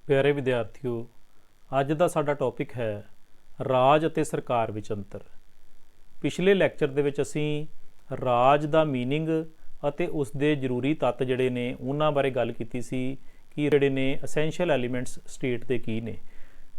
ਪਿਆਰੇ ਵਿਦਿਆਰਥੀਓ, ਅੱਜ ਦਾ ਸਾਡਾ ਟੌਪਿਕ ਹੈ ਰਾਜ ਅਤੇ ਸਰਕਾਰ ਵਿੱਚ ਅੰਤਰ। ਪਿਛਲੇ ਲੈਕਚਰ ਦੇ ਵਿੱਚ ਅਸੀਂ ਰਾਜ ਦਾ ਮੀਨਿੰਗ ਅਤੇ ਉਸ ਦੇ ਜ਼ਰੂਰੀ ਤੱਤ ਜਿਹੜੇ ਨੇ ਉਹਨਾਂ ਬਾਰੇ ਗੱਲ ਕੀਤੀ ਸੀ ਕਿ ਜਿਹੜੇ ਨੇ ਐਸੈਂਸ਼ੀਅਲ ਐਲੀਮੈਂਟਸ ਸਟੇਟ ਦੇ ਕੀ ਨੇ।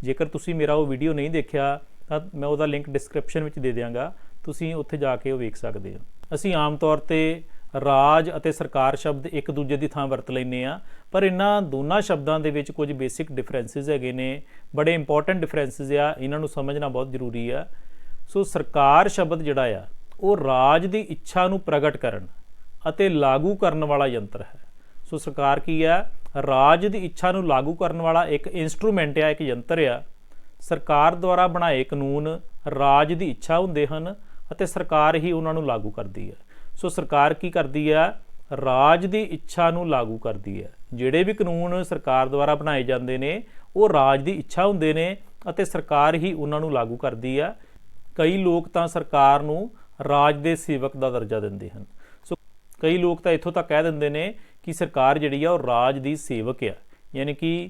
ਜੇਕਰ ਤੁਸੀਂ ਮੇਰਾ ਉਹ ਵੀਡੀਓ ਨਹੀਂ ਦੇਖਿਆ ਤਾਂ ਮੈਂ ਉਹਦਾ ਲਿੰਕ ਡਿਸਕ੍ਰਿਪਸ਼ਨ ਵਿੱਚ ਦੇ ਦਿਆਂਗਾ, ਤੁਸੀਂ ਉੱਥੇ ਜਾ ਕੇ ਉਹ ਵੇਖ ਸਕਦੇ ਹੋ। ਅਸੀਂ ਆਮ ਤੌਰ 'ਤੇ ਰਾਜ ਅਤੇ ਸਰਕਾਰ ਸ਼ਬਦ ਇੱਕ ਦੂਜੇ ਦੀ ਥਾਂ ਵਰਤ ਲੈਂਦੇ ਹਾਂ, ਪਰ ਇਹਨਾਂ ਦੋਨਾਂ ਸ਼ਬਦਾਂ ਦੇ ਵਿੱਚ ਕੁਝ ਬੇਸਿਕ ਡਿਫਰੈਂਸਿਸ ਹੈਗੇ ਨੇ, ਬੜੇ ਇੰਪੋਰਟੈਂਟ ਡਿਫਰੈਂਸਿਸ ਆ, ਇਹਨਾਂ ਨੂੰ ਸਮਝਣਾ ਬਹੁਤ ਜ਼ਰੂਰੀ ਆ। ਸੋ ਸਰਕਾਰ ਸ਼ਬਦ ਜਿਹੜਾ ਆ ਉਹ ਰਾਜ ਦੀ ਇੱਛਾ ਨੂੰ ਪ੍ਰਗਟ ਕਰਨ ਅਤੇ ਲਾਗੂ ਕਰਨ ਵਾਲਾ ਯੰਤਰ ਹੈ। ਸੋ ਸਰਕਾਰ ਕੀ ਆ? ਰਾਜ ਦੀ ਇੱਛਾ ਨੂੰ ਲਾਗੂ ਕਰਨ ਵਾਲਾ ਇੱਕ ਇੰਸਟਰੂਮੈਂਟ ਆ, ਇੱਕ ਯੰਤਰ ਆ। ਸਰਕਾਰ ਦੁਆਰਾ ਬਣਾਏ ਕਾਨੂੰਨ ਰਾਜ ਦੀ ਇੱਛਾ ਹੁੰਦੇ ਹਨ ਅਤੇ ਸਰਕਾਰ ਹੀ ਉਹਨਾਂ ਨੂੰ ਲਾਗੂ ਕਰਦੀ ਹੈ। ਸੋ ਸਰਕਾਰ ਕੀ ਕਰਦੀ ਆ? ਰਾਜ ਦੀ ਇੱਛਾ ਨੂੰ ਲਾਗੂ ਕਰਦੀ ਹੈ। ਜਿਹੜੇ ਵੀ ਕਾਨੂੰਨ ਸਰਕਾਰ ਦੁਆਰਾ ਬਣਾਏ ਜਾਂਦੇ ਨੇ ਉਹ ਰਾਜ ਦੀ ਇੱਛਾ ਹੁੰਦੇ ਨੇ ਅਤੇ ਸਰਕਾਰ ਹੀ ਉਹਨਾਂ ਨੂੰ ਲਾਗੂ ਕਰਦੀ ਆ। ਕਈ ਲੋਕ ਤਾਂ ਸਰਕਾਰ ਨੂੰ ਰਾਜ ਦੇ ਸੇਵਕ ਦਾ ਦਰਜਾ ਦਿੰਦੇ ਹਨ। ਸੋ ਕਈ ਲੋਕ ਤਾਂ ਇੱਥੋਂ ਤੱਕ ਕਹਿ ਦਿੰਦੇ ਨੇ ਕਿ ਸਰਕਾਰ ਜਿਹੜੀ ਆ ਉਹ ਰਾਜ ਦੀ ਸੇਵਕ ਆ, ਯਾਨੀ ਕਿ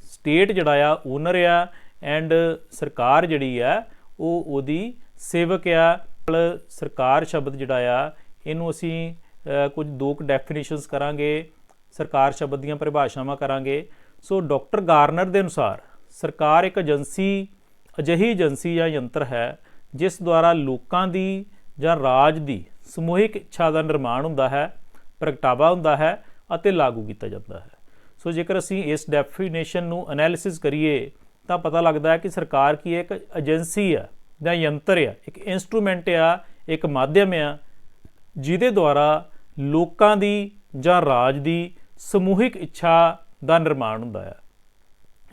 ਸਟੇਟ ਜਿਹੜਾ ਆ ਓਨਰ ਆ ਐਂਡ ਸਰਕਾਰ ਜਿਹੜੀ ਆ ਉਹ ਉਹਦੀ ਸੇਵਕ ਆ। ਸਰਕਾਰ ਸ਼ਬਦ ਜਿਹੜਾ ਆ ਇਹਨੂੰ ਅਸੀਂ ਕੁਝ ਦੋ ਡੈਫੀਨੇਸ਼ਨਸ ਕਰਾਂਗੇ, ਸਰਕਾਰ ਸ਼ਬਦ ਦੀਆਂ ਪਰਿਭਾਸ਼ਾਵਾਂ ਕਰਾਂਗੇ। ਸੋ ਡਾਕਟਰ ਗਾਰਨਰ ਦੇ ਅਨੁਸਾਰ ਸਰਕਾਰ ਇੱਕ ਅਜਿਹੀ ਏਜੰਸੀ ਜਾਂ ਯੰਤਰ ਹੈ ਜਿਸ ਦੁਆਰਾ ਲੋਕਾਂ ਦੀ ਜਾਂ ਰਾਜ ਦੀ ਸਮੂਹਿਕ ਇੱਛਾ ਦਾ ਨਿਰਮਾਣ ਹੁੰਦਾ ਹੈ, ਪ੍ਰਗਟਾਵਾ ਹੁੰਦਾ ਹੈ ਅਤੇ ਲਾਗੂ ਕੀਤਾ ਜਾਂਦਾ ਹੈ। ਸੋ ਜੇਕਰ ਅਸੀਂ ਇਸ ਡੈਫੀਨੇਸ਼ਨ ਨੂੰ ਐਨਾਲਿਸਿਸ ਕਰੀਏ ਤਾਂ ਪਤਾ ਲੱਗਦਾ ਹੈ ਕਿ ਸਰਕਾਰ ਕੀ ਇੱਕ ਏਜੰਸੀ ਆ ਜਾਂ ਯੰਤਰ ਆ, ਇੱਕ ਇੰਸਟਰੂਮੈਂਟ ਆ, ਇੱਕ ਮਾਧਿਅਮ ਆ ਜਿਹਦੇ ਦੁਆਰਾ ਲੋਕਾਂ ਦੀ ਜਾਂ ਰਾਜ ਦੀ ਸਮੂਹਿਕ ਇੱਛਾ ਦਾ ਨਿਰਮਾਣ ਹੁੰਦਾ ਹੈ।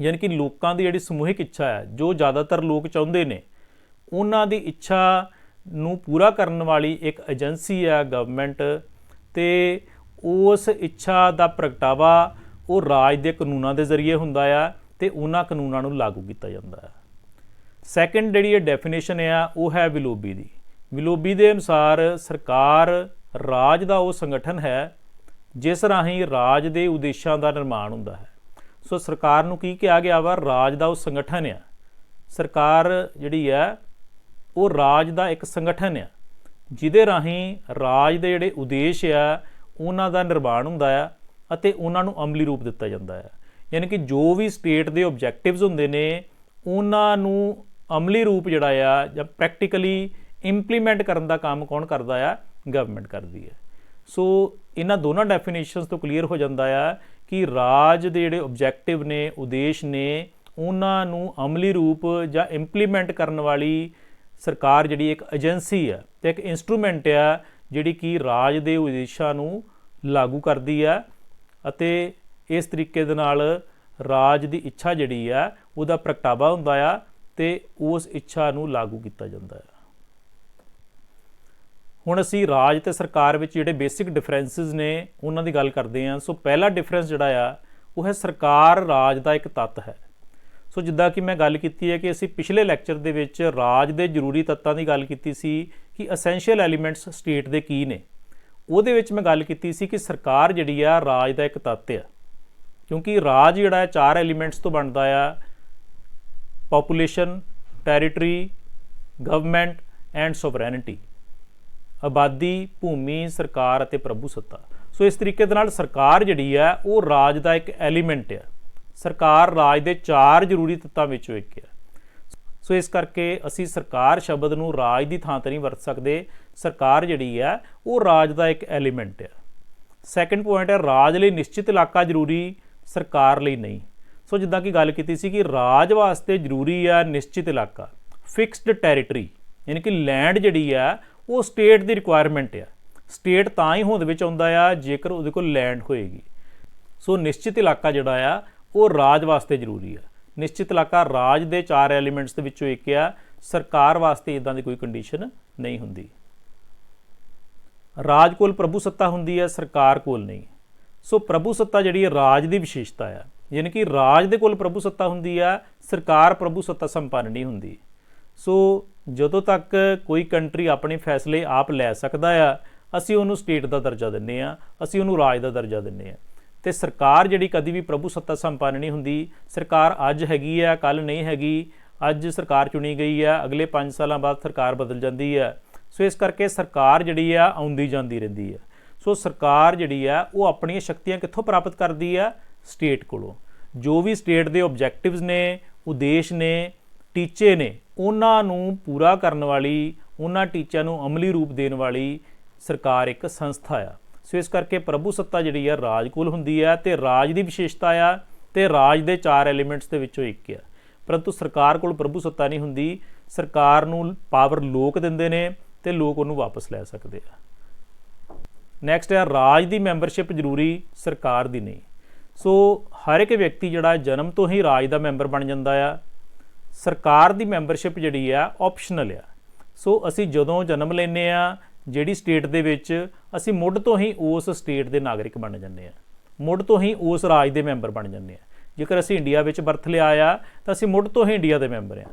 ਯਾਨੀ ਕਿ ਲੋਕਾਂ ਦੀ ਜਿਹੜੀ ਸਮੂਹਿਕ ਇੱਛਾ ਹੈ, ਜੋ ਜ਼ਿਆਦਾਤਰ ਲੋਕ ਚਾਹੁੰਦੇ ਨੇ, ਉਹਨਾਂ ਦੀ ਇੱਛਾ ਨੂੰ ਪੂਰਾ ਕਰਨ ਵਾਲੀ ਇੱਕ ਏਜੰਸੀ ਹੈ ਗਵਰਨਮੈਂਟ, ਅਤੇ ਉਸ ਇੱਛਾ ਦਾ ਪ੍ਰਗਟਾਵਾ ਉਹ ਰਾਜ ਦੇ ਕਾਨੂੰਨਾਂ ਦੇ ਜ਼ਰੀਏ ਹੁੰਦਾ ਆ ਅਤੇ ਉਹਨਾਂ ਕਾਨੂੰਨਾਂ ਨੂੰ ਲਾਗੂ ਕੀਤਾ ਜਾਂਦਾ ਹੈ। ਸੈਕਿੰਡ ਜਿਹੜੀ ਇਹ ਡੈਫੀਨੇਸ਼ਨ ਆ ਉਹ ਹੈ ਵਿਲੋਬੀ ਦੀ। ਵਿਲੋਬੀ ਦੇ ਅਨੁਸਾਰ ਸਰਕਾਰ ਰਾਜ ਦਾ ਉਹ ਸੰਗਠਨ ਹੈ ਜਿਸ ਰਾਹੀਂ ਰਾਜ ਦੇ ਉਦੇਸ਼ਾਂ ਦਾ ਨਿਰਮਾਣ ਹੁੰਦਾ ਹੈ। ਸੋ ਸਰਕਾਰ ਨੂੰ ਕੀ ਕਿਹਾ ਗਿਆ ਵਾ? ਰਾਜ ਦਾ ਉਹ ਸੰਗਠਨ ਆ। ਸਰਕਾਰ ਜਿਹੜੀ ਹੈ ਉਹ ਰਾਜ ਦਾ ਇੱਕ ਸੰਗਠਨ ਆ ਜਿਹਦੇ ਰਾਹੀਂ ਰਾਜ ਦੇ ਜਿਹੜੇ ਉਦੇਸ਼ ਆ ਉਹਨਾਂ ਦਾ ਨਿਰਮਾਣ ਹੁੰਦਾ ਆ ਅਤੇ ਉਹਨਾਂ ਨੂੰ ਅਮਲੀ ਰੂਪ ਦਿੱਤਾ ਜਾਂਦਾ ਹੈ। ਯਾਨੀ ਕਿ ਜੋ ਵੀ ਸਟੇਟ ਦੇ ਓਬਜੈਕਟਿਵਸ ਹੁੰਦੇ ਨੇ ਉਹਨਾਂ ਨੂੰ ਅਮਲੀ ਰੂਪ ਜਿਹੜਾ ਆ ਜਾਂ ਪ੍ਰੈਕਟੀਕਲੀ ਇੰਪਲੀਮੈਂਟ ਕਰਨ ਦਾ ਕੰਮ ਕੌਣ ਕਰਦਾ ਆ? ਗਵਰਨਮੈਂਟ ਕਰਦੀ ਹੈ। ਸੋ ਇਹਨਾਂ ਦੋਨਾਂ ਡੈਫੀਨੇਸ਼ਨਸ ਤੋਂ ਕਲੀਅਰ ਹੋ ਜਾਂਦਾ ਆ ਕਿ ਰਾਜ ਦੇ ਜਿਹੜੇ ਓਬਜੈਕਟਿਵ ਨੇ, ਉਦੇਸ਼ ਨੇ, ਉਹਨਾਂ ਨੂੰ ਅਮਲੀ ਰੂਪ ਜਾਂ ਇੰਪਲੀਮੈਂਟ ਕਰਨ ਵਾਲੀ ਸਰਕਾਰ ਜਿਹੜੀ ਇੱਕ ਏਜੰਸੀ ਆ ਅਤੇ ਇੱਕ ਇੰਸਟਰੂਮੈਂਟ ਆ ਜਿਹੜੀ ਕਿ ਰਾਜ ਦੇ ਉਦੇਸ਼ਾਂ ਨੂੰ ਲਾਗੂ ਕਰਦੀ ਆ ਅਤੇ ਇਸ ਤਰੀਕੇ ਦੇ ਨਾਲ ਰਾਜ ਦੀ ਇੱਛਾ ਜਿਹੜੀ ਆ ਉਹਦਾ ਪ੍ਰਗਟਾਵਾ ਹੁੰਦਾ ਆ ਅਤੇ ਉਸ ਇੱਛਾ ਨੂੰ ਲਾਗੂ ਕੀਤਾ ਜਾਂਦਾ ਹੈ। ਹੁਣ ਅਸੀਂ ਰਾਜ ਅਤੇ ਸਰਕਾਰ ਵਿੱਚ ਜਿਹੜੇ ਬੇਸਿਕ ਡਿਫਰੈਂਸਿਸ ਨੇ ਉਹਨਾਂ ਦੀ ਗੱਲ ਕਰਦੇ ਹਾਂ। ਸੋ ਪਹਿਲਾ ਡਿਫਰੈਂਸ ਜਿਹੜਾ ਆ ਉਹ ਹੈ ਸਰਕਾਰ ਰਾਜ ਦਾ ਇੱਕ ਤੱਤ ਹੈ। ਸੋ ਜਿੱਦਾਂ ਕਿ ਮੈਂ ਗੱਲ ਕੀਤੀ ਹੈ ਕਿ ਅਸੀਂ ਪਿਛਲੇ ਲੈਕਚਰ ਦੇ ਵਿੱਚ ਰਾਜ ਦੇ ਜ਼ਰੂਰੀ ਤੱਤਾਂ ਦੀ ਗੱਲ ਕੀਤੀ ਸੀ ਕਿ ਅਸੈਂਸ਼ੀਅਲ ਐਲੀਮੈਂਟਸ ਸਟੇਟ ਦੇ ਕੀ ਨੇ। ਉਹਦੇ ਵਿੱਚ ਮੈਂ ਗੱਲ ਕੀਤੀ ਸੀ ਕਿ ਸਰਕਾਰ ਜਿਹੜੀ ਆ ਰਾਜ ਦਾ ਇੱਕ ਤੱਤ ਆ, ਕਿਉਂਕਿ ਰਾਜ ਜਿਹੜਾ ਹੈ 4 ਐਲੀਮੈਂਟਸ ਤੋਂ ਬਣਦਾ ਆ: ਪਾਪੂਲੇਸ਼ਨ, ਟੈਰੀਟਰੀ, ਗਵਰਨਮੈਂਟ ਐਂਡ ਸੋਵਰੈਨਿਟੀ। ਆਬਾਦੀ, ਭੂਮੀ, ਸਰਕਾਰ ਅਤੇ ਪ੍ਰਭੂ ਸੱਤਾ। ਸੋ ਇਸ ਤਰੀਕੇ ਦੇ ਨਾਲ ਸਰਕਾਰ ਜਿਹੜੀ ਹੈ ਉਹ ਰਾਜ ਦਾ ਇੱਕ ਐਲੀਮੈਂਟ ਆ। ਸਰਕਾਰ ਰਾਜ ਦੇ 4 ਜ਼ਰੂਰੀ ਤੱਤਾਂ ਵਿੱਚੋਂ ਇੱਕ ਆ। ਸੋ ਇਸ ਕਰਕੇ ਅਸੀਂ ਸਰਕਾਰ ਸ਼ਬਦ ਨੂੰ ਰਾਜ ਦੀ ਥਾਂ 'ਤੇ ਨਹੀਂ ਵਰਤ ਸਕਦੇ। ਸਰਕਾਰ ਜਿਹੜੀ ਹੈ ਉਹ ਰਾਜ ਦਾ ਇੱਕ ਐਲੀਮੈਂਟ ਆ। ਸੈਕਿੰਡ ਪੁਆਇੰਟ ਹੈ ਰਾਜ ਲਈ ਨਿਸ਼ਚਿਤ ਇਲਾਕਾ ਜ਼ਰੂਰੀ, ਸਰਕਾਰ ਲਈ ਨਹੀਂ। ਸੋ ਜਿੱਦਾਂ ਕਿ ਗੱਲ ਕੀਤੀ ਸੀ ਕਿ ਰਾਜ ਵਾਸਤੇ ਜ਼ਰੂਰੀ ਆ ਨਿਸ਼ਚਿਤ ਇਲਾਕਾ, ਫਿਕਸਡ ਟੈਰੀਟਰੀ, ਯਾਨੀ ਕਿ ਲੈਂਡ ਜਿਹੜੀ ਆ ਉਹ ਸਟੇਟ ਦੀ ਰਿਕੁਆਇਰਮੈਂਟ ਆ। ਸਟੇਟ ਤਾਂ ਹੀ ਹੋਂਦ ਵਿੱਚ ਆਉਂਦਾ ਆ ਜੇਕਰ ਉਹਦੇ ਕੋਲ ਲੈਂਡ ਹੋਏਗੀ। ਸੋ ਨਿਸ਼ਚਿਤ ਇਲਾਕਾ ਜਿਹੜਾ ਆ ਉਹ ਰਾਜ ਵਾਸਤੇ ਜ਼ਰੂਰੀ ਆ। ਨਿਸ਼ਚਿਤ ਇਲਾਕਾ ਰਾਜ ਦੇ 4 ਐਲੀਮੈਂਟਸ ਦੇ ਵਿੱਚੋਂ ਇੱਕ ਆ। ਸਰਕਾਰ ਵਾਸਤੇ ਇੱਦਾਂ ਦੀ ਕੋਈ ਕੰਡੀਸ਼ਨ ਨਹੀਂ ਹੁੰਦੀ। ਰਾਜ ਕੋਲ ਪ੍ਰਭੂ ਸੱਤਾ ਹੁੰਦੀ ਹੈ, ਸਰਕਾਰ ਕੋਲ ਨਹੀਂ। ਸੋ ਪ੍ਰਭੂ ਸੱਤਾ ਜਿਹੜੀ ਹੈ ਰਾਜ ਦੀ ਵਿਸ਼ੇਸ਼ਤਾ ਆ, ਯਾਨੀ ਕਿ ਰਾਜ ਦੇ ਕੋਲ ਪ੍ਰਭੂ ਸੱਤਾ ਹੁੰਦੀ ਆ, ਸਰਕਾਰ ਪ੍ਰਭੂ ਸੱਤਾ ਸੰਪੰਨ ਨਹੀਂ ਹੁੰਦੀ। ਸੋ ਜਦੋਂ ਤੱਕ ਕੋਈ ਕੰਟਰੀ ਆਪਣੇ ਫੈਸਲੇ ਆਪ ਲੈ ਸਕਦਾ ਆ, ਅਸੀਂ ਉਹਨੂੰ ਸਟੇਟ ਦਾ ਦਰਜਾ ਦਿੰਦੇ ਹਾਂ, ਅਸੀਂ ਉਹਨੂੰ ਰਾਜ ਦਾ ਦਰਜਾ ਦਿੰਦੇ ਹਾਂ। ਤੇ ਸਰਕਾਰ ਜਿਹੜੀ ਕਦੀ ਵੀ ਪ੍ਰਭੂ ਸੱਤਾ ਸੰਪੰਨ ਨਹੀਂ ਹੁੰਦੀ। ਸਰਕਾਰ ਅੱਜ ਹੈਗੀ ਆ, ਕੱਲ ਨਹੀਂ ਹੈਗੀ। ਅੱਜ ਸਰਕਾਰ ਚੁਣੀ ਗਈ ਆ, ਅਗਲੇ 5 ਸਾਲਾਂ ਬਾਅਦ ਸਰਕਾਰ ਬਦਲ ਜਾਂਦੀ ਆ। ਸੋ ਇਸ ਕਰਕੇ ਸਰਕਾਰ ਜਿਹੜੀ ਆ ਆਉਂਦੀ ਜਾਂਦੀ ਰਹਿੰਦੀ ਆ। ਸੋ ਸਰਕਾਰ ਜਿਹੜੀ ਆ ਉਹ ਆਪਣੀਆਂ ਸ਼ਕਤੀਆਂ ਕਿੱਥੋਂ ਪ੍ਰਾਪਤ ਕਰਦੀ ਆ? ਸਟੇਟ ਕੋਲੋਂ। ਜੋ ਵੀ ਸਟੇਟ ਦੇ ਆਬਜੈਕਟਿਵਸ ਨੇ, ਉਦੇਸ਼ ਨੇ, ਟੀਚੇ ਨੇ, ਉਹਨਾਂ ਨੂੰ ਪੂਰਾ ਕਰਨ ਵਾਲੀ, ਉਹਨਾਂ ਟੀਚਿਆਂ ਨੂੰ ਅਮਲੀ ਰੂਪ ਦੇਣ ਵਾਲੀ ਸਰਕਾਰ ਇੱਕ ਸੰਸਥਾ ਆ। ਸੋ ਇਸ ਕਰਕੇ ਪ੍ਰਭੂ ਸੱਤਾ ਜਿਹੜੀ ਆ ਰਾਜ ਕੋਲ ਹੁੰਦੀ ਆ ਤੇ ਰਾਜ ਦੀ ਵਿਸ਼ੇਸ਼ਤਾ ਆ ਤੇ ਰਾਜ ਦੇ 4 ਐਲੀਮੈਂਟਸ ਦੇ ਵਿੱਚੋਂ ਇੱਕ ਆ। ਪਰੰਤੂ ਸਰਕਾਰ ਕੋਲ ਪ੍ਰਭੂ ਸੱਤਾ ਨਹੀਂ ਹੁੰਦੀ। ਸਰਕਾਰ ਨੂੰ ਪਾਵਰ ਲੋਕ ਦਿੰਦੇ ਨੇ ਤੇ ਲੋਕ ਉਹਨੂੰ ਵਾਪਸ ਲੈ ਸਕਦੇ ਆ। ਨੈਕਸਟ ਹੈ ਰਾਜ ਦੀ ਮੈਂਬਰਸ਼ਿਪ ਜ਼ਰੂਰੀ, ਸਰਕਾਰ ਦੀ ਨਹੀਂ। ਸੋ ਹਰ ਇੱਕ ਵਿਅਕਤੀ ਜਿਹੜਾ ਜਨਮ ਤੋਂ ਹੀ ਰਾਜ ਦਾ ਮੈਂਬਰ ਬਣ ਜਾਂਦਾ ਆ। ਸਰਕਾਰ ਦੀ ਮੈਂਬਰਸ਼ਿਪ ਜਿਹੜੀ ਆ ਆਪਸ਼ਨਲ ਆ। ਸੋ ਅਸੀਂ ਜਦੋਂ ਜਨਮ ਲੈਂਦੇ ਆ ਜਿਹੜੀ ਸਟੇਟ ਦੇ ਵਿੱਚ, ਅਸੀਂ ਮੁੱਢ ਤੋਂ ਹੀ ਉਸ ਸਟੇਟ ਦੇ ਨਾਗਰਿਕ ਬਣ ਜਾਂਦੇ ਆ, ਮੁੱਢ ਤੋਂ ਹੀ ਉਸ ਰਾਜ ਦੇ ਮੈਂਬਰ ਬਣ ਜਾਂਦੇ ਆ। ਜੇਕਰ ਅਸੀਂ ਇੰਡੀਆ ਵਿੱਚ ਬਰਥ ਲਿਆ ਆ ਤਾਂ ਅਸੀਂ ਮੁੱਢ ਤੋਂ ਹੀ ਇੰਡੀਆ ਦੇ ਮੈਂਬਰ ਆ,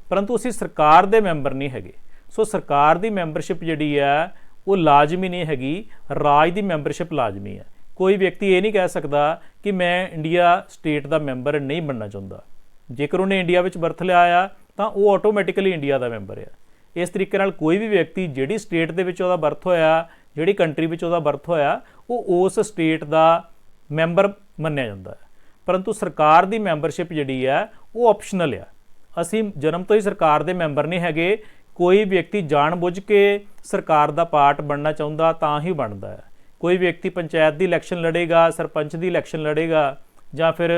ਪਰੰਤੂ ਅਸੀਂ ਸਰਕਾਰ ਦੇ ਮੈਂਬਰ ਨਹੀਂ ਹੈਗੇ। ਸੋ ਸਰਕਾਰ ਦੀ ਮੈਂਬਰਸ਼ਿਪ ਜਿਹੜੀ ਆ ਉਹ ਲਾਜ਼ਮੀ ਨਹੀਂ ਹੈਗੀ, ਰਾਜ ਦੀ ਮੈਂਬਰਸ਼ਿਪ ਲਾਜ਼ਮੀ ਹੈ। ਕੋਈ ਵਿਅਕਤੀ ਇਹ ਨਹੀਂ ਕਹਿ ਸਕਦਾ ਕਿ ਮੈਂ ਇੰਡੀਆ ਸਟੇਟ ਦਾ ਮੈਂਬਰ ਨਹੀਂ ਬਣਨਾ ਚਾਹੁੰਦਾ। ਜੇਕਰ ਉਹਨੇ ਇੰਡੀਆ ਵਿੱਚ ਬਰਥ ਲਿਆ ਆ ਤਾਂ ਉਹ ਆਟੋਮੈਟਿਕਲੀ ਇੰਡੀਆ ਦਾ ਮੈਂਬਰ ਆ। ਇਸ ਤਰੀਕੇ ਨਾਲ ਕੋਈ ਵੀ ਵਿਅਕਤੀ ਜਿਹੜੀ ਸਟੇਟ ਦੇ ਵਿੱਚ ਉਹਦਾ ਬਰਥ ਹੋਇਆ, ਜਿਹੜੀ ਕੰਟਰੀ ਵਿੱਚ ਉਹਦਾ ਬਰਥ ਹੋਇਆ, ਉਹ ਉਸ ਸਟੇਟ ਦਾ ਮੈਂਬਰ ਮੰਨਿਆ ਜਾਂਦਾ ਹੈ। ਪਰੰਤੂ ਸਰਕਾਰ ਦੀ ਮੈਂਬਰਸ਼ਿਪ ਜਿਹੜੀ ਆ ਉਹ ਆਪਸ਼ਨਲ ਆ। ਅਸੀਂ ਜਨਮ ਤੋਂ ਹੀ ਸਰਕਾਰ ਦੇ ਮੈਂਬਰ ਨਹੀਂ ਹੈਗੇ। ਕੋਈ ਵਿਅਕਤੀ ਜਾਣਬੁੱਝ ਕੇ ਸਰਕਾਰ ਦਾ ਪਾਰਟ ਬਣਨਾ ਚਾਹੁੰਦਾ ਤਾਂ ਹੀ ਬਣਦਾ ਹੈ। ਕੋਈ ਵਿਅਕਤੀ ਪੰਚਾਇਤ ਦੀ ਇਲੈਕਸ਼ਨ ਲੜੇਗਾ, ਸਰਪੰਚ ਦੀ ਇਲੈਕਸ਼ਨ ਲੜੇਗਾ, ਜਾਂ ਫਿਰ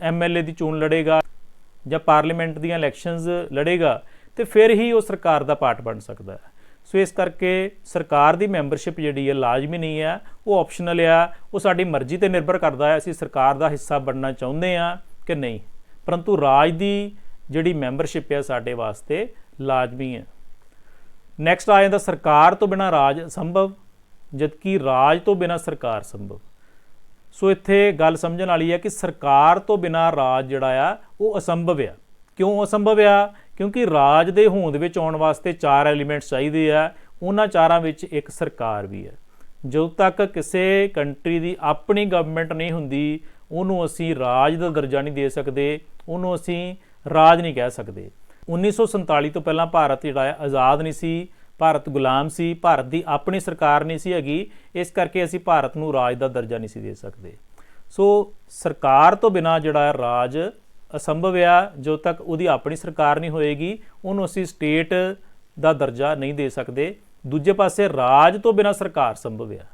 MLA ਦੀ ਚੋਣ ਲੜੇਗਾ, ਜਾਂ ਪਾਰਲੀਮੈਂਟ ਦੀਆਂ ਇਲੈਕਸ਼ਨਸ ਲੜੇਗਾ, ਤੇ ਫਿਰ ਹੀ ਉਹ ਸਰਕਾਰ ਦਾ ਪਾਰਟ ਬਣ ਸਕਦਾ ਹੈ। ਸੋ ਇਸ ਕਰਕੇ ਸਰਕਾਰ ਦੀ ਮੈਂਬਰਸ਼ਿਪ ਜਿਹੜੀ ਹੈ ਲਾਜ਼ਮੀ ਨਹੀਂ ਹੈ, ਉਹ ਆਪਸ਼ਨਲ ਆ। ਉਹ ਸਾਡੀ ਮਰਜ਼ੀ 'ਤੇ ਨਿਰਭਰ ਕਰਦਾ ਹੈ ਅਸੀਂ ਸਰਕਾਰ ਦਾ ਹਿੱਸਾ ਬਣਨਾ ਚਾਹੁੰਦੇ ਹਾਂ ਕਿ ਨਹੀਂ। ਪਰੰਤੂ ਰਾਜ ਦੀ ਜਿਹੜੀ ਮੈਂਬਰਸ਼ਿਪ ਹੈ ਸਾਡੇ ਵਾਸਤੇ ਲਾਜ਼ਮੀ ਹੈ। ਨੈਕਸਟ ਆ ਜਾਂਦਾ ਸਰਕਾਰ ਤੋਂ ਬਿਨਾਂ ਰਾਜ ਅਸੰਭਵ, ਜਦਕਿ ਰਾਜ ਤੋਂ ਬਿਨਾਂ ਸਰਕਾਰ ਸੰਭਵ। ਸੋ ਇੱਥੇ ਗੱਲ ਸਮਝਣ ਵਾਲੀ ਹੈ ਕਿ ਸਰਕਾਰ ਤੋਂ ਬਿਨਾਂ ਰਾਜ ਜਿਹੜਾ ਆ ਉਹ ਅਸੰਭਵ ਆ। ਕਿਉਂ ਅਸੰਭਵ ਆ? ਕਿਉਂਕਿ ਰਾਜ ਦੇ ਹੋਂਦ ਵਿੱਚ ਆਉਣ ਵਾਸਤੇ 4 ਐਲੀਮੈਂਟਸ ਚਾਹੀਦੇ ਆ। ਉਹਨਾਂ 4 ਵਿੱਚ ਇੱਕ ਸਰਕਾਰ ਵੀ ਹੈ। ਜਦੋਂ ਤੱਕ ਕਿਸੇ ਕੰਟਰੀ ਦੀ ਆਪਣੀ ਗਵਰਨਮੈਂਟ ਨਹੀਂ ਹੁੰਦੀ, ਉਹਨੂੰ ਅਸੀਂ ਰਾਜ ਦਾ ਦਰਜਾ ਨਹੀਂ ਦੇ ਸਕਦੇ, ਉਹਨੂੰ ਅਸੀਂ ਰਾਜ ਨਹੀਂ ਕਹਿ ਸਕਦੇ। 1947 ਤੋਂ ਪਹਿਲਾਂ ਭਾਰਤ ਜਿਹੜਾ ਹੈ ਆਜ਼ਾਦ ਨਹੀਂ ਸੀ, ਭਾਰਤ ਗੁਲਾਮ ਸੀ, ਭਾਰਤ ਦੀ ਆਪਣੀ ਸਰਕਾਰ ਨਹੀਂ ਸੀ ਹੈਗੀ। ਇਸ ਕਰਕੇ ਅਸੀਂ ਭਾਰਤ ਨੂੰ ਰਾਜ ਦਾ ਦਰਜਾ ਨਹੀਂ ਸੀ ਦੇ ਸਕਦੇ। ਸੋ ਸਰਕਾਰ ਤੋਂ ਬਿਨਾਂ ਜਿਹੜਾ ਰਾਜ ਅਸੰਭਵ ਆ। ਜਦੋਂ ਤੱਕ ਉਹਦੀ ਆਪਣੀ ਸਰਕਾਰ ਨਹੀਂ ਹੋਏਗੀ, ਉਹਨੂੰ ਅਸੀਂ ਸਟੇਟ ਦਾ ਦਰਜਾ ਨਹੀਂ ਦੇ ਸਕਦੇ। ਦੂਜੇ ਪਾਸੇ ਰਾਜ ਤੋਂ ਬਿਨਾਂ ਸਰਕਾਰ ਸੰਭਵ ਆ।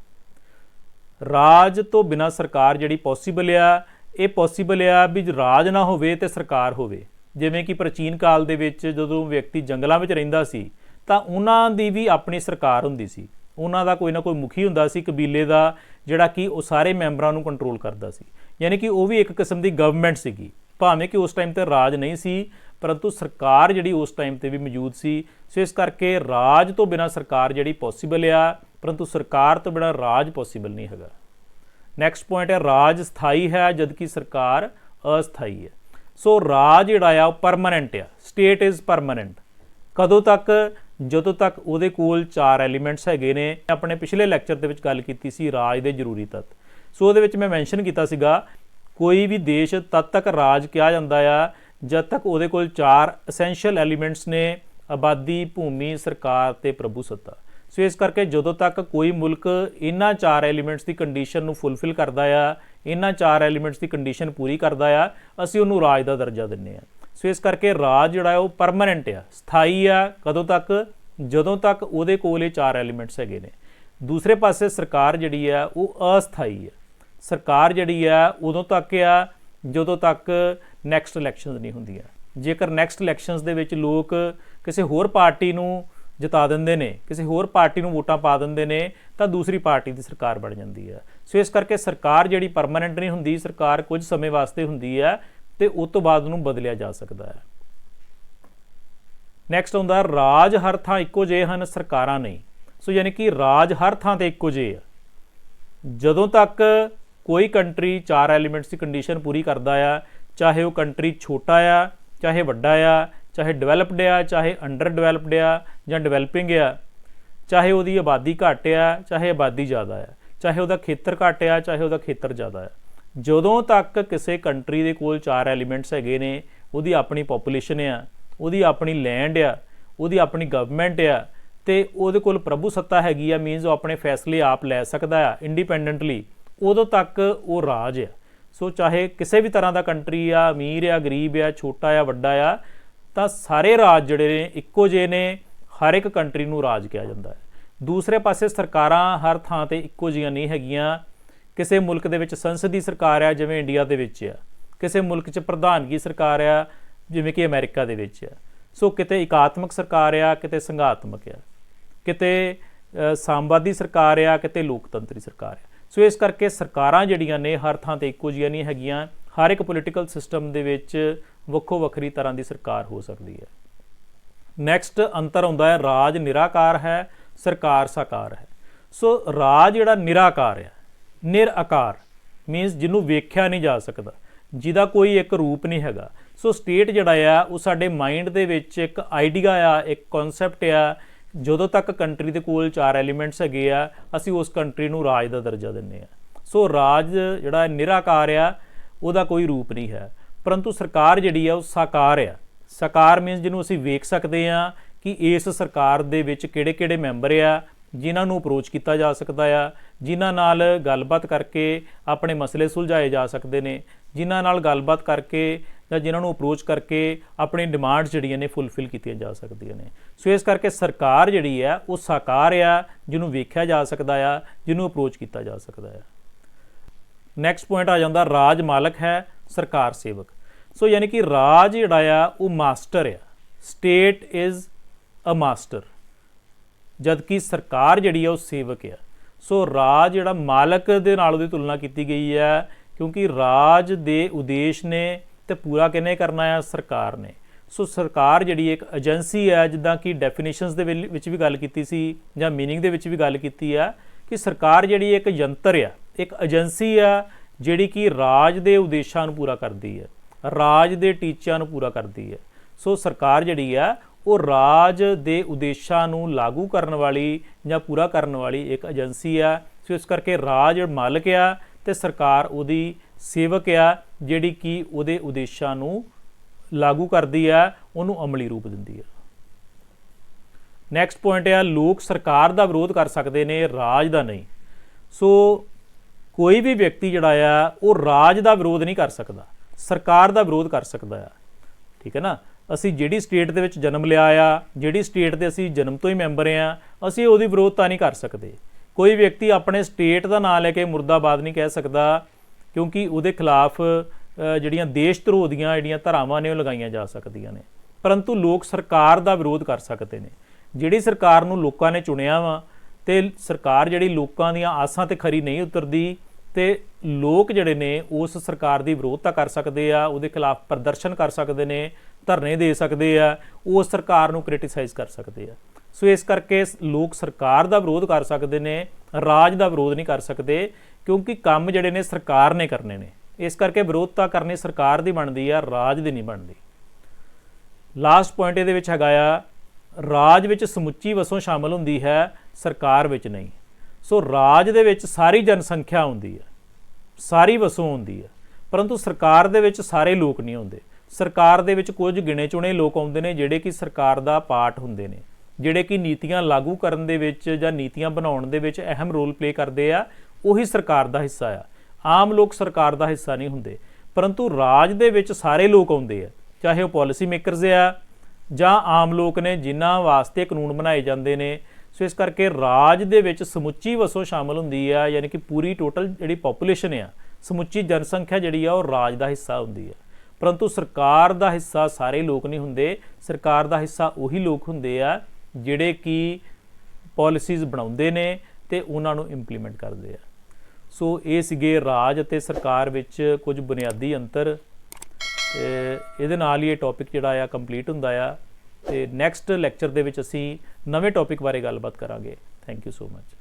ਰਾਜ ਤੋਂ ਬਿਨਾਂ ਸਰਕਾਰ ਜਿਹੜੀ ਪੋਸੀਬਲ ਆ, ਇਹ ਪੋਸੀਬਲ ਆ ਵੀ ਰਾਜ ਨਾ ਹੋਵੇ ਤੇ ਸਰਕਾਰ ਹੋਵੇ। ਜਿਵੇਂ ਕਿ ਪ੍ਰਾਚੀਨ ਕਾਲ ਦੇ ਵਿੱਚ ਜਦੋਂ ਵਿਅਕਤੀ ਜੰਗਲਾਂ ਵਿੱਚ ਰਹਿੰਦਾ ਸੀ ਤਾਂ ਉਹਨਾਂ ਦੀ ਵੀ ਆਪਣੀ ਸਰਕਾਰ ਹੁੰਦੀ ਸੀ। ਉਹਨਾਂ ਦਾ ਕੋਈ ਨਾ ਕੋਈ ਮੁਖੀ ਹੁੰਦਾ ਸੀ ਕਬੀਲੇ ਦਾ, ਜਿਹੜਾ ਕਿ ਉਹ ਸਾਰੇ ਮੈਂਬਰਾਂ ਨੂੰ ਕੰਟਰੋਲ ਕਰਦਾ ਸੀ। ਯਾਨੀ ਕਿ ਉਹ ਵੀ ਇੱਕ ਕਿਸਮ ਦੀ ਗਵਰਨਮੈਂਟ ਸੀਗੀ, ਭਾਵੇਂ ਕਿ ਉਸ ਟਾਈਮ ਤੇ ਰਾਜ ਨਹੀਂ ਸੀ, ਪਰੰਤੂ ਸਰਕਾਰ ਜਿਹੜੀ ਉਸ ਟਾਈਮ ਤੇ ਵੀ ਮੌਜੂਦ ਸੀ। ਸੋ ਇਸ ਕਰਕੇ ਰਾਜ ਤੋਂ ਬਿਨਾਂ ਸਰਕਾਰ ਜਿਹੜੀ ਪੋਸੀਬਲ ਆ, ਪਰੰਤੂ ਸਰਕਾਰ ਤੋਂ ਬਿਨਾਂ ਰਾਜ ਪੋਸੀਬਲ ਨਹੀਂ ਹੈਗਾ। ਨੈਕਸਟ ਪੁਆਇੰਟ ਹੈ ਰਾਜ ਸਥਾਈ ਹੈ ਜਦਕਿ ਸਰਕਾਰ ਅਸਥਾਈ ਹੈ। ਸੋ ਰਾਜ ਜਿਹੜਾ ਆ ਉਹ ਪਰਮਾਨੈਂਟ ਆ। State is permanent. ਕਦੋਂ ਤੱਕ? ਜਦੋਂ ਤੱਕ ਉਹਦੇ ਕੋਲ 4 ਐਲੀਮੈਂਟਸ ਹੈਗੇ ਨੇ। ਆਪਣੇ ਪਿਛਲੇ ਲੈਕਚਰ ਦੇ ਵਿੱਚ ਗੱਲ ਕੀਤੀ ਸੀ ਰਾਜ ਦੇ ਜ਼ਰੂਰੀ ਤੱਤ। ਸੋ ਉਹਦੇ ਵਿੱਚ ਮੈਂ ਮੈਂਸ਼ਨ ਕੀਤਾ ਸੀਗਾ ਕੋਈ ਵੀ ਦੇਸ਼ ਤਦ ਤੱਕ ਰਾਜ ਕਿਹਾ ਜਾਂਦਾ ਆ ਜਦ ਤੱਕ ਉਹਦੇ ਕੋਲ 4 ਐਸੈਂਸ਼ੀਅਲ ਐਲੀਮੈਂਟਸ ਨੇ: ਆਬਾਦੀ, ਭੂਮੀ, ਸਰਕਾਰ ਤੇ ਪ੍ਰਭੂ ਸੱਤਾ। ਸੋ ਇਸ ਕਰਕੇ ਜਦੋਂ ਤੱਕ ਕੋਈ ਮੁਲਕ ਇਹਨਾਂ 4 ਐਲੀਮੈਂਟਸ ਦੀ ਕੰਡੀਸ਼ਨ ਨੂੰ ਫੁੱਲਫਿਲ ਕਰਦਾ ਆ, ਇਹਨਾਂ 4 ਐਲੀਮੈਂਟਸ ਦੀ ਕੰਡੀਸ਼ਨ ਪੂਰੀ ਕਰਦਾ ਆ, ਅਸੀਂ ਉਹਨੂੰ ਰਾਜ ਦਾ ਦਰਜਾ ਦਿੰਦੇ ਆ। ਸੋ ਇਸ ਕਰਕੇ ਰਾਜ ਜਿਹੜਾ ਉਹ ਪਰਮਾਨੈਂਟ ਆ, ਸਥਾਈ ਆ। ਕਦੋਂ ਤੱਕ? ਜਦੋਂ ਤੱਕ ਉਹਦੇ ਕੋਲ ਇਹ 4 ਐਲੀਮੈਂਟਸ ਹੈਗੇ ਨੇ। ਦੂਸਰੇ ਪਾਸੇ ਸਰਕਾਰ ਜਿਹੜੀ ਆ ਉਹ ਅਸਥਾਈ ਆ। ਸਰਕਾਰ ਜਿਹੜੀ ਆ ਉਦੋਂ ਤੱਕ ਆ ਜਦੋਂ ਤੱਕ ਨੈਕਸਟ ਇਲੈਕਸ਼ਨਸ ਨਹੀਂ ਹੁੰਦੀਆਂ। ਜੇਕਰ ਨੈਕਸਟ ਇਲੈਕਸ਼ਨਸ ਦੇ ਵਿੱਚ ਲੋਕ ਕਿਸੇ ਹੋਰ ਪਾਰਟੀ ਨੂੰ ਜਿਤਾ ਦਿੰਦੇ ਨੇ, ਕਿਸੇ ਹੋਰ ਪਾਰਟੀ ਨੂੰ ਵੋਟਾਂ ਪਾ ਦਿੰਦੇ ਨੇ, ਤਾਂ ਦੂਸਰੀ ਪਾਰਟੀ ਦੀ ਸਰਕਾਰ ਬਣ ਜਾਂਦੀ ਹੈ। ਸੋ ਇਸ ਕਰਕੇ ਸਰਕਾਰ ਜਿਹੜੀ ਪਰਮਾਨੈਂਟ ਨਹੀਂ ਹੁੰਦੀ, ਸਰਕਾਰ ਕੁਝ ਸਮੇਂ ਵਾਸਤੇ ਹੁੰਦੀ ਹੈ ਤੇ ਉਸ ਤੋਂ ਬਾਅਦ ਉਹਨੂੰ ਬਦਲਿਆ ਜਾ ਸਕਦਾ ਹੈ। ਨੈਕਸਟ ਹੁੰਦਾ ਰਾਜ ਹਰ ਥਾਂ ਇੱਕੋ ਜਿਹੇ ਹਨ, ਸਰਕਾਰਾਂ ਨਹੀਂ। ਸੋ ਯਾਨੀ ਕਿ ਰਾਜ ਹਰ ਥਾਂ ਤੇ ਇੱਕੋ ਜਿਹੇ ਆ। ਜਦੋਂ ਤੱਕ ਕੋਈ ਕੰਟਰੀ 4 ਐਲੀਮੈਂਟਸ ਦੀ ਕੰਡੀਸ਼ਨ ਪੂਰੀ ਕਰਦਾ ਆ, ਚਾਹੇ ਉਹ ਕੰਟਰੀ ਛੋਟਾ ਆ, ਚਾਹੇ ਵੱਡਾ ਆ, ਚਾਹੇ ਡਿਵੈਲਪਡ ਆ, ਚਾਹੇ ਅੰਡਰ ਡਿਵੈਲਪਡ ਆ ਜਾਂ ਡਿਵੈਲਪਿੰਗ ਆ, ਚਾਹੇ ਉਹਦੀ ਆਬਾਦੀ ਘੱਟ ਆ, ਚਾਹੇ ਆਬਾਦੀ ਜ਼ਿਆਦਾ ਆ, ਚਾਹੇ ਉਹਦਾ ਖੇਤਰ ਘੱਟ ਆ, ਚਾਹੇ ਉਹਦਾ ਖੇਤਰ ਜ਼ਿਆਦਾ ਆ, ਜਦੋਂ ਤੱਕ ਕਿਸੇ ਕੰਟਰੀ ਦੇ ਕੋਲ 4 ਐਲੀਮੈਂਟਸ ਹੈਗੇ ਨੇ, ਉਹਦੀ ਆਪਣੀ ਪੋਪੂਲੇਸ਼ਨ ਆ, ਉਹਦੀ ਆਪਣੀ ਲੈਂਡ ਆ, ਉਹਦੀ ਆਪਣੀ ਗਵਰਨਮੈਂਟ ਆ, ਤੇ ਉਹਦੇ ਕੋਲ ਪ੍ਰਭੂ ਸੱਤਾ ਹੈਗੀ ਆ, ਮੀਨਸ ਉਹ ਆਪਣੇ ਫੈਸਲੇ ਆਪ ਲੈ ਸਕਦਾ ਆ ਇੰਡੀਪੈਂਡੈਂਟਲੀ, ਉਦੋਂ ਤੱਕ ਉਹ ਰਾਜ ਆ। ਸੋ ਚਾਹੇ ਕਿਸੇ ਵੀ ਤਰ੍ਹਾਂ ਦਾ ਕੰਟਰੀ ਆ, ਅਮੀਰ ਆ, ਗਰੀਬ ਆ, ਛੋਟਾ ਆ, ਵੱਡਾ ਆ, ਤਾਂ ਸਾਰੇ ਰਾਜ ਜਿਹੜੇ ਨੇ ਇੱਕੋ ਜਿਹੇ ਨੇ, ਹਰ ਇੱਕ ਕੰਟਰੀ ਨੂੰ ਰਾਜ ਕਿਹਾ ਜਾਂਦਾ ਹੈ। ਦੂਸਰੇ ਪਾਸੇ ਸਰਕਾਰਾਂ ਹਰ ਥਾਂ 'ਤੇ ਇੱਕੋ ਜਿਹੀਆਂ ਨਹੀਂ ਹੈਗੀਆਂ। ਕਿਸੇ ਮੁਲਕ ਦੇ ਵਿੱਚ ਸੰਸਦੀ ਸਰਕਾਰ ਆ, ਜਿਵੇਂ ਇੰਡੀਆ ਦੇ ਵਿੱਚ ਆ, ਕਿਸੇ ਮੁਲਕ 'ਚ ਪ੍ਰਧਾਨਗੀ ਸਰਕਾਰ ਆ, ਜਿਵੇਂ ਕਿ ਅਮਰੀਕਾ ਦੇ ਵਿੱਚ ਆ। ਸੋ ਕਿਤੇ ਇਕਾਤਮਕ ਸਰਕਾਰ ਆ, ਕਿਤੇ ਸੰਘਾਤਮਕ ਆ, ਕਿਤੇ ਸਾਮਵਾਦੀ ਸਰਕਾਰ ਆ, ਕਿਤੇ ਲੋਕਤੰਤਰੀ ਸਰਕਾਰ ਆ। ਸੋ ਇਸ ਕਰਕੇ ਸਰਕਾਰਾਂ ਜਿਹੜੀਆਂ ਨੇ ਹਰ ਥਾਂ 'ਤੇ ਇੱਕੋ ਜਿਹੀਆਂ ਨਹੀਂ ਹੈਗੀਆਂ। ਹਰ ਇੱਕ ਪੋਲੀਟੀਕਲ ਸਿਸਟਮ ਦੇ ਵਿੱਚ ਵੱਖੋ ਵੱਖਰੀ ਤਰ੍ਹਾਂ ਦੀ ਸਰਕਾਰ ਹੋ ਸਕਦੀ ਹੈ। ਨੈਕਸਟ ਅੰਤਰ ਹੁੰਦਾ ਹੈ, ਰਾਜ ਨਿਰਾਕਾਰ ਹੈ, ਸਰਕਾਰ ਸਾਕਾਰ ਹੈ। ਸੋ ਰਾਜ ਜਿਹੜਾ ਨਿਰਾਕਾਰ ਆ, ਨਿਰਆਕਾਰ ਮੀਨਸ ਜਿਹਨੂੰ ਵੇਖਿਆ ਨਹੀਂ ਜਾ ਸਕਦਾ, ਜਿਹਦਾ ਕੋਈ ਇੱਕ ਰੂਪ ਨਹੀਂ ਹੈਗਾ। ਸੋ ਸਟੇਟ ਜਿਹੜਾ ਆ ਉਹ ਸਾਡੇ ਮਾਈਂਡ ਦੇ ਵਿੱਚ ਇੱਕ ਆਈਡੀਆ ਆ, ਇੱਕ ਕਨਸੈਪਟ ਆ। ਜਦੋਂ ਤੱਕ ਕੰਟਰੀ ਦੇ ਕੋਲ 4 ਐਲੀਮੈਂਟਸ ਹੈਗੇ ਆ, ਅਸੀਂ ਉਸ ਕੰਟਰੀ ਨੂੰ ਰਾਜ ਦਾ ਦਰਜਾ ਦਿੰਦੇ ਆ। ਸੋ ਰਾਜ ਜਿਹੜਾ ਨਿਰਾਕਾਰ ਆ, ਉਹਦਾ ਕੋਈ ਰੂਪ ਨਹੀਂ ਹੈ। ਪਰੰਤੂ ਸਰਕਾਰ ਜਿਹੜੀ ਆ ਉਹ ਸਾਕਾਰ ਆ। ਸਾਕਾਰ ਮੀਨਸ ਜਿਹਨੂੰ ਅਸੀਂ ਵੇਖ ਸਕਦੇ ਆ ਕਿ ਇਸ ਸਰਕਾਰ ਦੇ ਵਿੱਚ ਕਿਹੜੇ ਕਿਹੜੇ ਮੈਂਬਰ ਆ, ਜਿਨ੍ਹਾਂ ਨੂੰ ਅਪਰੋਚ ਕੀਤਾ ਜਾ ਸਕਦਾ ਆ, ਜਿਨ੍ਹਾਂ ਨਾਲ ਗੱਲਬਾਤ ਕਰਕੇ ਆਪਣੇ ਮਸਲੇ ਸੁਲਝਾਏ ਜਾ ਸਕਦੇ ਨੇ, ਜਿਨ੍ਹਾਂ ਨਾਲ ਗੱਲਬਾਤ ਕਰਕੇ ਜਾਂ ਜਿਨ੍ਹਾਂ ਨੂੰ ਅਪਰੋਚ ਕਰਕੇ ਆਪਣੀ ਡਿਮਾਂਡਸ ਜਿਹੜੀਆਂ ਨੇ ਫੁੱਲਫਿਲ ਕੀਤੀਆਂ ਜਾ ਸਕਦੀਆਂ ਨੇ। ਸੋ ਇਸ ਕਰਕੇ ਸਰਕਾਰ ਜਿਹੜੀ ਆ ਉਹ ਸਾਕਾਰ ਆ, ਜਿਹਨੂੰ ਵੇਖਿਆ ਜਾ ਸਕਦਾ ਆ, ਜਿਹਨੂੰ ਅਪਰੋਚ ਕੀਤਾ ਜਾ ਸਕਦਾ ਆ। ਨੈਕਸਟ ਪੁਆਇੰਟ ਆ ਜਾਂਦਾ, ਰਾਜ ਮਾਲਕ ਹੈ, ਸਰਕਾਰ ਸੇਵਕ। ਸੋ ਯਾਨੀ ਕਿ ਰਾਜ ਜਿਹੜਾ ਆ ਉਹ ਮਾਸਟਰ ਆ, ਸਟੇਟ ਇਜ਼ ਅ ਮਾਸਟਰ, ਜਦਕਿ ਸਰਕਾਰ ਜਿਹੜੀ ਆ ਉਹ ਸੇਵਕ ਆ। ਸੋ ਰਾਜ ਜਿਹੜਾ ਮਾਲਕ ਦੇ ਨਾਲ ਉਹਦੀ ਤੁਲਨਾ ਕੀਤੀ ਗਈ ਹੈ, ਕਿਉਂਕਿ ਰਾਜ ਦੇ ਉਦੇਸ਼ ਨੇ ਤੇ ਪੂਰਾ ਕਿਹਨੇ ਕਰਨਾ ਆ, ਸਰਕਾਰ ਨੇ। ਸੋ ਸਰਕਾਰ ਜਿਹੜੀ ਇੱਕ ਏਜੰਸੀ ਹੈ, ਜਿੱਦਾਂ ਕਿ ਡੈਫੀਨੇਸ਼ਨਸ ਦੇ ਵਿੱਚ ਵੀ ਗੱਲ ਕੀਤੀ ਸੀ ਜਾਂ ਮੀਨਿੰਗ ਦੇ ਵਿੱਚ ਵੀ ਗੱਲ ਕੀਤੀ ਆ ਕਿ ਸਰਕਾਰ ਜਿਹੜੀ ਇੱਕ ਯੰਤਰ ਆ, ਇੱਕ ਏਜੰਸੀ ਆ, ਜਿਹੜੀ ਕਿ ਰਾਜ ਦੇ ਉਦੇਸ਼ਾਂ ਨੂੰ ਪੂਰਾ ਕਰਦੀ ਹੈ, ਰਾਜ ਦੇ ਟੀਚਿਆਂ ਨੂੰ ਪੂਰਾ ਕਰਦੀ ਹੈ। ਸੋ ਸਰਕਾਰ ਜਿਹੜੀ ਆ ਉਹ ਰਾਜ ਦੇ ਉਦੇਸ਼ਾਂ ਨੂੰ ਲਾਗੂ ਕਰਨ ਵਾਲੀ ਜਾਂ ਪੂਰਾ ਕਰਨ ਵਾਲੀ ਇੱਕ ਏਜੰਸੀ ਆ। ਸੋ ਇਸ ਕਰਕੇ ਰਾਜ ਮਾਲਕ ਆ ਤੇ ਸਰਕਾਰ ਉਹਦੀ ਸੇਵਕ ਆ, ਜਿਹੜੀ ਕਿ ਉਹਦੇ ਉਦੇਸ਼ਾਂ ਨੂੰ ਲਾਗੂ ਕਰਦੀ ਆ, ਉਹਨੂੰ ਅਮਲੀ ਰੂਪ ਦਿੰਦੀ ਆ। ਨੈਕਸਟ ਪੁਆਇੰਟ ਆ, ਲੋਕ ਸਰਕਾਰ ਦਾ ਵਿਰੋਧ ਕਰ ਸਕਦੇ ਨੇ, ਰਾਜ ਦਾ ਨਹੀਂ। ਸੋ ਕੋਈ ਵੀ ਵਿਅਕਤੀ ਜਿਹੜਾ ਆ ਉਹ ਰਾਜ ਦਾ ਵਿਰੋਧ ਨਹੀਂ ਕਰ ਸਕਦਾ, ਸਰਕਾਰ ਦਾ ਵਿਰੋਧ ਕਰ ਸਕਦਾ ਆ। ਠੀਕ ਹੈ ਨਾ। ਅਸੀਂ ਜਿਹੜੀ ਸਟੇਟ ਦੇ ਵਿੱਚ ਜਨਮ ਲਿਆ ਆ, ਜਿਹੜੀ ਸਟੇਟ ਦੇ ਅਸੀਂ ਜਨਮ ਤੋਂ ਹੀ ਮੈਂਬਰ ਆ, ਅਸੀਂ ਉਹਦੀ ਵਿਰੋਧਤਾ ਨਹੀਂ ਕਰ ਸਕਦੇ। ਕੋਈ ਵਿਅਕਤੀ ਆਪਣੇ ਸਟੇਟ ਦਾ ਨਾਂ ਲੈ ਕੇ ਮੁਰਦਾਬਾਦ ਨਹੀਂ ਕਹਿ ਸਕਦਾ, ਕਿਉਂਕਿ ਉਹਦੇ ਖਿਲਾਫ ਜਿਹੜੀਆਂ ਦੇਸ਼ ਧਰੋਹ ਦੀਆਂ ਜਿਹੜੀਆਂ ਧਾਰਾਵਾਂ ਨੇ ਉਹ ਲਗਾਈਆਂ ਜਾ ਸਕਦੀਆਂ ਨੇ। ਪਰੰਤੂ ਲੋਕ ਸਰਕਾਰ ਦਾ ਵਿਰੋਧ ਕਰ ਸਕਦੇ ਨੇ। ਜਿਹੜੀ ਸਰਕਾਰ ਨੂੰ ਲੋਕਾਂ ਨੇ ਚੁਣਿਆ ਵਾ ਤੇ ਸਰਕਾਰ ਜਿਹੜੀ ਲੋਕਾਂ ਦੀਆਂ ਆਸਾਂ ਤੇ ਖਰੀ ਨਹੀਂ ਉਤਰਦੀ, ਤੇ ਲੋਕ ਜਿਹੜੇ ਨੇ ਉਸ ਸਰਕਾਰ ਦੀ ਵਿਰੋਧਤਾ ਕਰ ਸਕਦੇ ਆ, ਉਹਦੇ ਖਿਲਾਫ ਪ੍ਰਦਰਸ਼ਨ ਕਰ ਸਕਦੇ ਨੇ, ਧਰਨੇ ਦੇ ਸਕਦੇ ਆ, ਉਸ ਸਰਕਾਰ ਨੂੰ ਕ੍ਰਿਟੀਸਾਈਜ਼ ਕਰ ਸਕਦੇ ਆ। ਸੋ ਇਸ ਕਰਕੇ ਲੋਕ ਸਰਕਾਰ ਦਾ ਵਿਰੋਧ ਕਰ ਸਕਦੇ ਨੇ, ਰਾਜ ਦਾ ਵਿਰੋਧ ਨਹੀਂ ਕਰ ਸਕਦੇ, ਕਿਉਂਕਿ ਕੰਮ ਜਿਹੜੇ ਨੇ ਸਰਕਾਰ ਨੇ ਕਰਨੇ ਨੇ। ਇਸ ਕਰਕੇ ਵਿਰੋਧਤਾ ਕਰਨੀ ਸਰਕਾਰ ਦੀ ਬਣਦੀ ਆ, ਰਾਜ ਦੀ ਨਹੀਂ ਬਣਦੀ। ਲਾਸਟ ਪੁਆਇੰਟ ਇਹਦੇ ਵਿੱਚ ਹੈਗਾ ਆ, ਰਾਜ ਵਿੱਚ ਸਮੁੱਚੀ ਵਸੋਂ ਸ਼ਾਮਲ ਹੁੰਦੀ ਹੈ, ਸਰਕਾਰ ਵਿੱਚ ਨਹੀਂ। ਸੋ ਰਾਜ ਦੇ ਵਿੱਚ ਸਾਰੀ ਜਨਸੰਖਿਆ ਹੁੰਦੀ ਹੈ, ਸਾਰੀ ਵਸੋਂ ਹੁੰਦੀ ਹੈ, ਪਰੰਤੂ ਸਰਕਾਰ ਦੇ ਵਿੱਚ ਸਾਰੇ ਲੋਕ ਨਹੀਂ ਹੁੰਦੇ। ਸਰਕਾਰ ਦੇ ਵਿੱਚ ਕੁਝ ਗਿਣੇ ਚੁਣੇ ਲੋਕ ਆਉਂਦੇ ਨੇ, ਜਿਹੜੇ ਕਿ ਸਰਕਾਰ ਦਾ ਪਾਰਟ ਹੁੰਦੇ ਨੇ, ਜਿਹੜੇ ਕਿ ਨੀਤੀਆਂ ਲਾਗੂ ਕਰਨ ਦੇ ਵਿੱਚ ਜਾਂ ਨੀਤੀਆਂ ਬਣਾਉਣ ਦੇ ਵਿੱਚ ਅਹਿਮ ਰੋਲ ਪਲੇ ਕਰਦੇ ਆ, ਉਹੀ ਸਰਕਾਰ ਦਾ ਹਿੱਸਾ ਆ। ਆਮ ਲੋਕ ਸਰਕਾਰ ਦਾ ਹਿੱਸਾ ਨਹੀਂ ਹੁੰਦੇ। ਪਰੰਤੂ ਰਾਜ ਦੇ ਵਿੱਚ ਸਾਰੇ ਲੋਕ ਆਉਂਦੇ ਆ, ਚਾਹੇ ਉਹ ਪਾਲਿਸੀ ਮੇਕਰਸ ਆ ਜਾਂ ਆਮ ਲੋਕ ਨੇ, ਜਿਨ੍ਹਾਂ ਵਾਸਤੇ ਕਾਨੂੰਨ ਬਣਾਏ ਜਾਂਦੇ ਨੇ। ਸੋ ਇਸ ਕਰਕੇ ਰਾਜ ਦੇ ਵਿੱਚ ਸਮੁੱਚੀ ਵਸੋਂ ਸ਼ਾਮਲ ਹੁੰਦੀ ਆ, ਯਾਨੀ ਕਿ ਪੂਰੀ ਟੋਟਲ ਜਿਹੜੀ ਪੋਪੂਲੇਸ਼ਨ ਆ, ਸਮੁੱਚੀ ਜਨਸੰਖਿਆ ਜਿਹੜੀ ਆ ਉਹ ਰਾਜ ਦਾ ਹਿੱਸਾ ਹੁੰਦੀ ਆ। ਪਰੰਤੂ ਸਰਕਾਰ ਦਾ ਹਿੱਸਾ ਸਾਰੇ ਲੋਕ ਨਹੀਂ ਹੁੰਦੇ। ਸਰਕਾਰ ਦਾ ਹਿੱਸਾ ਉਹੀ ਲੋਕ ਹੁੰਦੇ ਆ ਜਿਹੜੇ ਕਿ ਪਾਲਿਸੀਜ਼ ਬਣਾਉਂਦੇ ਨੇ ਤੇ ਉਹਨਾਂ ਨੂੰ ਇੰਪਲੀਮੈਂਟ ਕਰਦੇ ਆ। ਸੋ ਇਹ ਸੀਗੇ ਰਾਜ ਅਤੇ ਸਰਕਾਰ ਵਿੱਚ ਕੁਝ ਬੁਨਿਆਦੀ ਅੰਤਰ। ਤੇ ਇਹਦੇ ਨਾਲ ਹੀ ਇਹ ਟੌਪਿਕ ਜਿਹੜਾ ਆ ਕੰਪਲੀਟ ਹੁੰਦਾ ਆ। ਤੇ ਨੈਕਸਟ ਲੈਕਚਰ ਦੇ ਵਿੱਚ ਅਸੀਂ ਨਵੇਂ ਟੌਪਿਕ ਬਾਰੇ ਗੱਲਬਾਤ ਕਰਾਂਗੇ। Thank you so much.